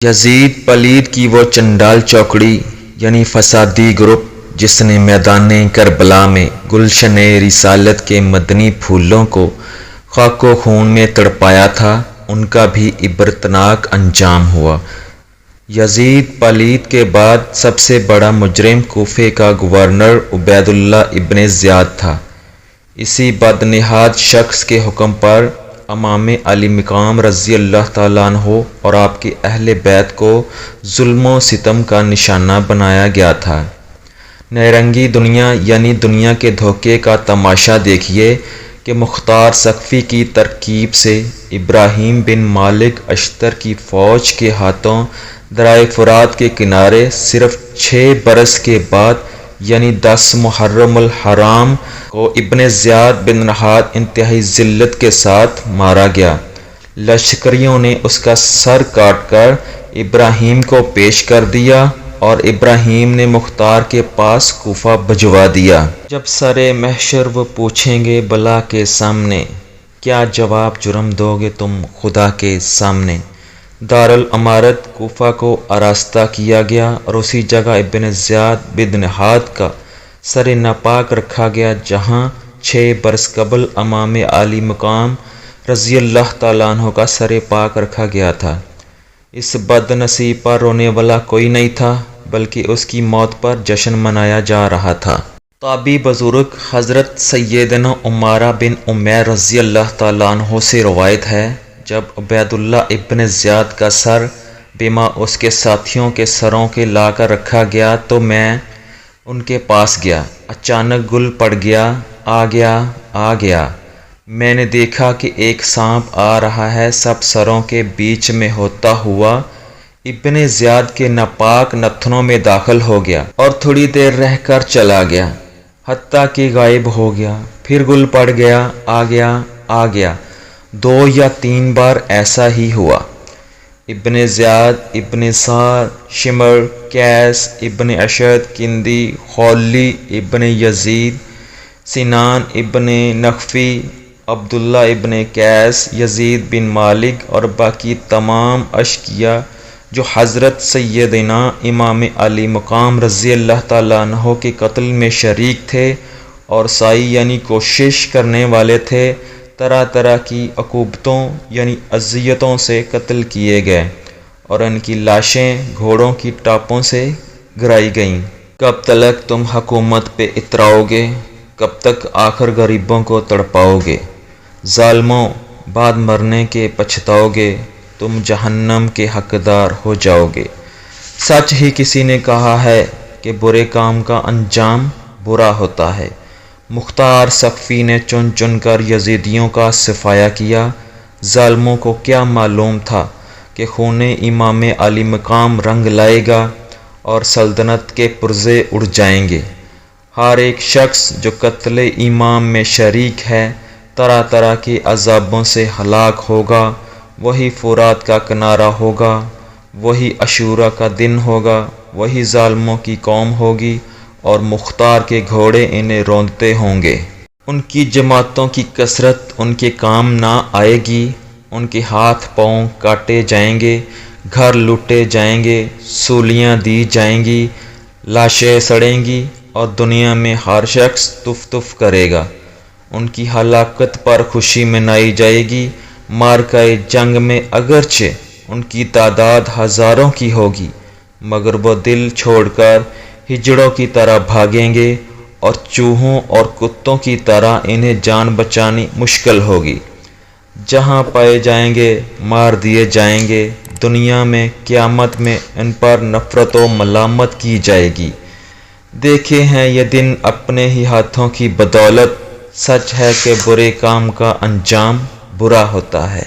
یزید پلید کی وہ چنڈال چوکڑی یعنی فسادی گروپ جس نے میدان کربلا میں گلشن رسالت کے مدنی پھولوں کو خاک و خون میں تڑپایا تھا، ان کا بھی عبرتناک انجام ہوا۔ یزید پلید کے بعد سب سے بڑا مجرم کوفے کا گورنر عبید اللہ ابن زیاد تھا۔ اسی بدنہاد شخص کے حکم پر امام علی مقام رضی اللہ تعالیٰ عنہ اور آپ کے اہل بیت کو ظلم و ستم کا نشانہ بنایا گیا تھا۔ نیرنگی دنیا یعنی دنیا کے دھوکے کا تماشا دیکھیے کہ مختار سقفی کی ترکیب سے ابراہیم بن مالک اشتر کی فوج کے ہاتھوں دریائے فرات کے کنارے صرف 6 برس کے بعد یعنی 10 محرم الحرام کو ابن زیاد بن نہاد انتہائی ذلت کے ساتھ مارا گیا۔ لشکریوں نے اس کا سر کاٹ کر ابراہیم کو پیش کر دیا اور ابراہیم نے مختار کے پاس کوفہ بھجوا دیا۔ جب سرے محشر وہ پوچھیں گے بلا کے سامنے، کیا جواب جرم دو گے تم خدا کے سامنے؟ دارالامارت کوفہ کو آراستہ کیا گیا اور اسی جگہ ابن زیاد بن نہاد کا سر ناپاک رکھا گیا، جہاں 6 برس قبل امام علی مقام رضی اللہ تعالیٰ عنہ کا سر پاک رکھا گیا تھا۔ اس بد نصیب پر رونے والا کوئی نہیں تھا، بلکہ اس کی موت پر جشن منایا جا رہا تھا۔ تابعی بزرگ حضرت سیدنا عمارہ بن عمیر رضی اللہ تعالیٰ عنہ سے روایت ہے، جب عبید اللہ ابن زیاد کا سر بما اس کے ساتھیوں کے سروں کے لا کر رکھا گیا تو میں ان کے پاس گیا۔ اچانک گل پڑ گیا، آ گیا۔ میں نے دیکھا کہ ایک سانپ آ رہا ہے، سب سروں کے بیچ میں ہوتا ہوا ابن زیاد کے ناپاک نتنوں میں داخل ہو گیا اور تھوڑی دیر رہ کر چلا گیا، حتیٰ کہ غائب ہو گیا۔ پھر گل پڑ گیا، آ گیا۔ 2 یا 3 بار ایسا ہی ہوا۔ ابن زیاد، ابن سعد، شمر، قیس، ابن اشد، کندی، خولی، ابن یزید، سنان ابن نخفی، عبداللہ ابن قیس، یزید بن مالک اور باقی تمام اشقیاء جو حضرت سیدنا امام علی مقام رضی اللہ تعالیٰ عنہ کے قتل میں شریک تھے اور سعی یعنی کوشش کرنے والے تھے، طرح طرح کی عقوبتوں یعنی اذیتوں سے قتل کیے گئے اور ان کی لاشیں گھوڑوں کی ٹاپوں سے گرائی گئیں۔ کب تک تم حکومت پہ اتراؤ گے؟ کب تک آخر غریبوں کو تڑپاؤ گے؟ ظالموں، بعد مرنے کے پچھتاؤ گے، تم جہنم کے حقدار ہو جاؤ گے۔ سچ ہی کسی نے کہا ہے کہ برے کام کا انجام برا ہوتا ہے۔ مختار سقفی نے چن چن کر یزیدیوں کا صفایا کیا۔ ظالموں کو کیا معلوم تھا کہ خون امام علی مقام رنگ لائے گا اور سلطنت کے پرزے اڑ جائیں گے۔ ہر ایک شخص جو قتل امام میں شریک ہے طرح طرح کے عذابوں سے ہلاک ہوگا۔ وہی فرات کا کنارہ ہوگا، وہی عاشورہ کا دن ہوگا، وہی ظالموں کی قوم ہوگی اور مختار کے گھوڑے انہیں روندتے ہوں گے۔ ان کی جماعتوں کی کثرت ان کے کام نہ آئے گی، ان کے ہاتھ پاؤں کاٹے جائیں گے، گھر لوٹے جائیں گے، سولیاں دی جائیں گی، لاشیں سڑیں گی اور دنیا میں ہر شخص تف تف کرے گا۔ ان کی ہلاکت پر خوشی منائی جائے گی۔ مارکہ جنگ میں اگرچہ ان کی تعداد ہزاروں کی ہوگی، مگر وہ دل چھوڑ کر ہجڑوں کی طرح بھاگیں گے اور چوہوں اور کتوں کی طرح انہیں جان بچانی مشکل ہوگی۔ جہاں پائے جائیں گے مار دیے جائیں گے۔ دنیا میں قیامت میں ان پر نفرت و ملامت کی جائے گی۔ دیکھے ہیں یہ دن اپنے ہی ہاتھوں کی بدولت، سچ ہے کہ برے کام کا انجام برا ہوتا ہے۔